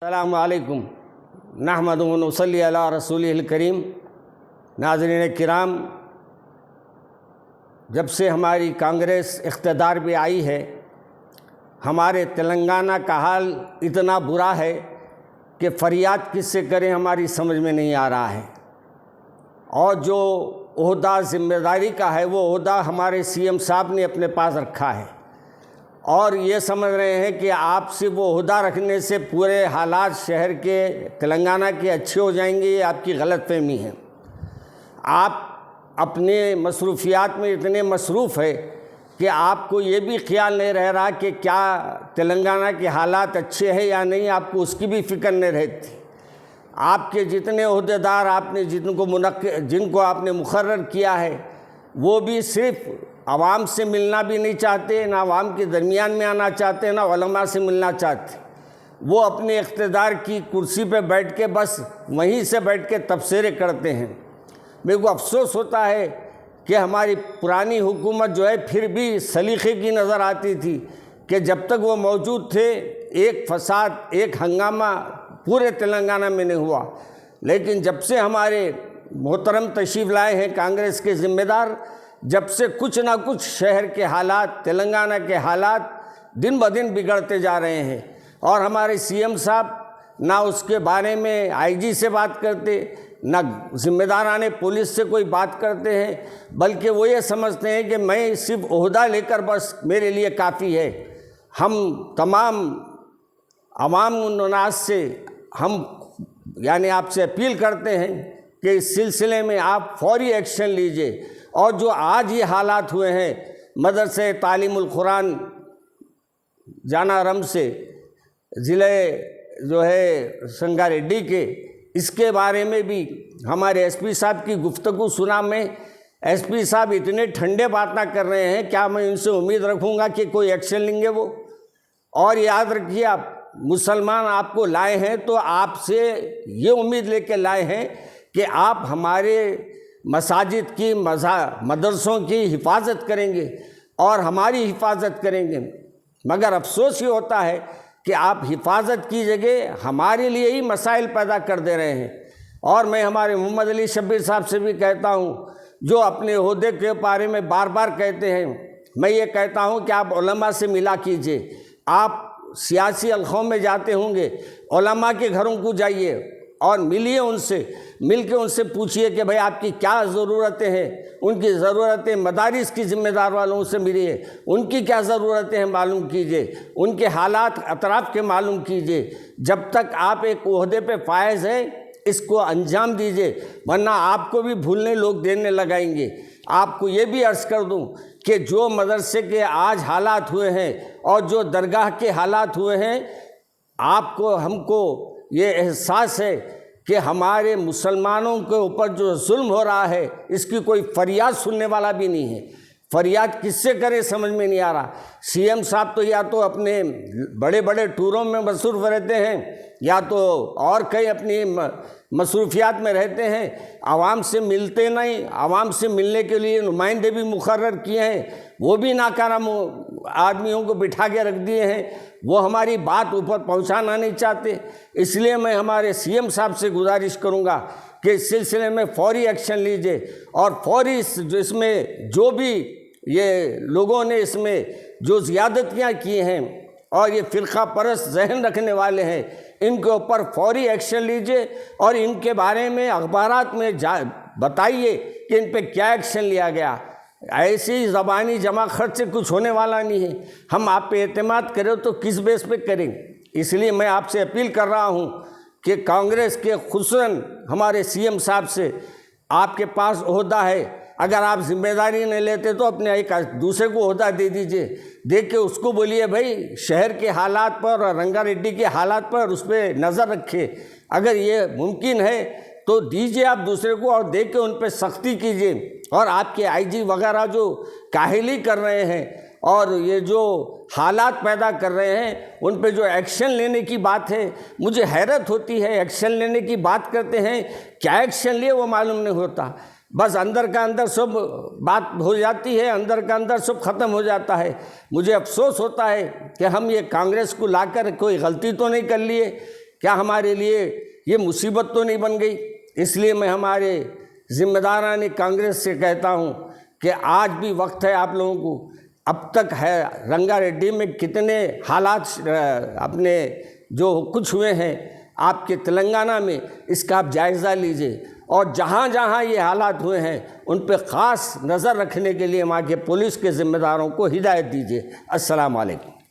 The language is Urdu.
السلام علیکم نحمدہ و نصلی علی رسولہ الکریم۔ ناظرین کرام، جب سے ہماری کانگریس اقتدار پہ آئی ہے، ہمارے تلنگانہ کا حال اتنا برا ہے کہ فریاد کس سے کریں ہماری سمجھ میں نہیں آ رہا ہے، اور جو عہدہ ذمہ داری کا ہے وہ عہدہ ہمارے سی ایم صاحب نے اپنے پاس رکھا ہے، اور یہ سمجھ رہے ہیں کہ آپ سے وہ عہدہ رکھنے سے پورے حالات شہر کے تلنگانہ کے اچھے ہو جائیں گے۔ یہ آپ کی غلط فہمی ہے۔ آپ اپنے مصروفیات میں اتنے مصروف ہے کہ آپ کو یہ بھی خیال نہیں رہ رہا کہ کیا تلنگانہ کے حالات اچھے ہیں یا نہیں، آپ کو اس کی بھی فکر نہیں رہتی۔ آپ کے جتنے عہدیدار آپ نے جن کو آپ نے مقرر کیا ہے، وہ بھی صرف عوام سے ملنا بھی نہیں چاہتے، نہ عوام کے درمیان میں آنا چاہتے، نہ علماء سے ملنا چاہتے۔ وہ اپنے اقتدار کی کرسی پہ بیٹھ کے بس وہیں سے بیٹھ کے تبصرے کرتے ہیں۔ میرے کو افسوس ہوتا ہے کہ ہماری پرانی حکومت جو ہے پھر بھی سلیقے کی نظر آتی تھی کہ جب تک وہ موجود تھے ایک فساد، ایک ہنگامہ پورے تلنگانہ میں نہیں ہوا، لیکن جب سے ہمارے محترم تشریف لائے ہیں کانگریس کے ذمہ دار، جب سے کچھ نہ کچھ شہر کے حالات، تلنگانہ کے حالات دن بدن بگڑتے جا رہے ہیں، اور ہمارے سی ایم صاحب نہ اس کے بارے میں آئی جی سے بات کرتے، نہ ذمہ داران پولیس سے کوئی بات کرتے ہیں، بلکہ وہ یہ سمجھتے ہیں کہ میں صرف عہدہ لے کر بس میرے لیے کافی ہے۔ ہم تمام عوام الناس سے یعنی آپ سے اپیل کرتے ہیں کہ اس سلسلے میں آپ فوری ایکشن لیجئے، اور جو آج یہ حالات ہوئے ہیں مدرسہ تعلیم القرآن جانارم سے ضلع جو ہے سنگاریڈی کے، اس کے بارے میں بھی ہمارے ایس پی صاحب کی گفتگو سنا میں۔ ایس پی صاحب اتنے ٹھنڈے باتیں کر رہے ہیں، کیا میں ان سے امید رکھوں گا کہ کوئی ایکشن لیں گے وہ؟ اور یاد رکھیے، آپ مسلمان آپ کو لائے ہیں تو آپ سے یہ امید لے کے لائے ہیں کہ آپ ہمارے مساجد کی، مدرسوں کی حفاظت کریں گے اور ہماری حفاظت کریں گے، مگر افسوس یہ ہوتا ہے کہ آپ حفاظت کی جگہ ہمارے لیے ہی مسائل پیدا کر دے رہے ہیں۔ اور میں ہمارے محمد علی شبیر صاحب سے بھی کہتا ہوں، جو اپنے عہدے کے بارے میں بار بار کہتے ہیں، میں یہ کہتا ہوں کہ آپ علماء سے ملا کیجئے۔ آپ سیاسی حلقوں میں جاتے ہوں گے، علماء کے گھروں کو جائیے اور ملیے ان سے، مل کے ان سے پوچھئے کہ بھئی آپ کی کیا ضرورتیں ہیں، ان کی ضرورتیں مدارس کی ذمہ دار والوں سے ملیے، ان کی کیا ضرورتیں ہیں معلوم کیجئے، ان کے حالات اطراف کے معلوم کیجئے۔ جب تک آپ ایک عہدے پہ فائز ہیں اس کو انجام دیجئے، ورنہ آپ کو بھی بھولنے لوگ دینے لگائیں گے۔ آپ کو یہ بھی عرض کر دوں کہ جو مدرسے کے آج حالات ہوئے ہیں اور جو درگاہ کے حالات ہوئے ہیں، آپ کو ہم کو یہ احساس ہے کہ ہمارے مسلمانوں کے اوپر جو ظلم ہو رہا ہے اس کی کوئی فریاد سننے والا بھی نہیں ہے۔ فریاد کس سے کرے سمجھ میں نہیں آ رہا۔ سی ایم صاحب تو یا تو اپنے بڑے بڑے ٹوروں میں مصروف رہتے ہیں، یا تو اور کئی اپنی مصروفیات میں رہتے ہیں، عوام سے ملتے نہیں۔ عوام سے ملنے کے لیے نمائندے بھی مقرر کیے ہیں، وہ بھی ناکارہ آدمیوں کو بٹھا کے رکھ دیے ہیں، وہ ہماری بات اوپر پہنچانا نہیں چاہتے۔ اس لیے میں ہمارے سی ایم صاحب سے گزارش کروں گا کہ اس سلسلے میں فوری ایکشن لیجئے، اور فوری اس میں جو بھی یہ لوگوں نے اس میں جو زیادتیاں کی ہیں اور یہ فرقہ پرست ذہن رکھنے والے ہیں، ان کے اوپر فوری ایکشن لیجئے، اور ان کے بارے میں اخبارات میں بتائیے کہ ان پہ کیا ایکشن لیا گیا۔ ایسی زبانی جمع خرچ سے کچھ ہونے والا نہیں ہے۔ ہم آپ پہ اعتماد کریں تو کس بیس پہ کریں؟ اس لیے میں آپ سے اپیل کر رہا ہوں کہ کانگریس کے خصوصاً ہمارے سی ایم صاحب سے، آپ کے پاس عہدہ ہے، اگر آپ ذمہ داری نہیں لیتے تو اپنے ایک دوسرے کو عہدہ دے دیجئے، دے کے اس کو بولیے بھائی شہر کے حالات پر اور رنگا ریڈی کے حالات پر اس پہ نظر رکھے۔ اگر یہ ممکن ہے تو دیجئے آپ دوسرے کو، اور دے کے ان پہ سختی کیجئے۔ اور آپ کے آئی جی وغیرہ جو کاہلی کر رہے ہیں اور یہ جو حالات پیدا کر رہے ہیں، ان پہ جو ایکشن لینے کی بات ہے، مجھے حیرت ہوتی ہے۔ ایکشن لینے کی بات کرتے ہیں، کیا ایکشن لیے وہ معلوم نہیں ہوتا، بس اندر کا اندر سب بات ہو جاتی ہے، اندر کا اندر سب ختم ہو جاتا ہے۔ مجھے افسوس ہوتا ہے کہ ہم یہ کانگریس کو لا کر کوئی غلطی تو نہیں کر لیے کیا ہمارے لیے یہ مصیبت تو نہیں بن گئی؟ اس لیے میں ہمارے ذمہ داران کانگریس سے کہتا ہوں کہ آج بھی وقت ہے آپ لوگوں کو. اب تک ہے رنگا ریڈی میں کتنے حالات اپنے جو کچھ ہوئے ہیں آپ کے تلنگانہ میں، اس کا آپ جائزہ لیجئے، اور جہاں جہاں یہ حالات ہوئے ہیں ان پہ خاص نظر رکھنے کے لیے وہاں کے پولیس کے ذمہ داروں کو ہدایت دیجیے. السلام علیکم.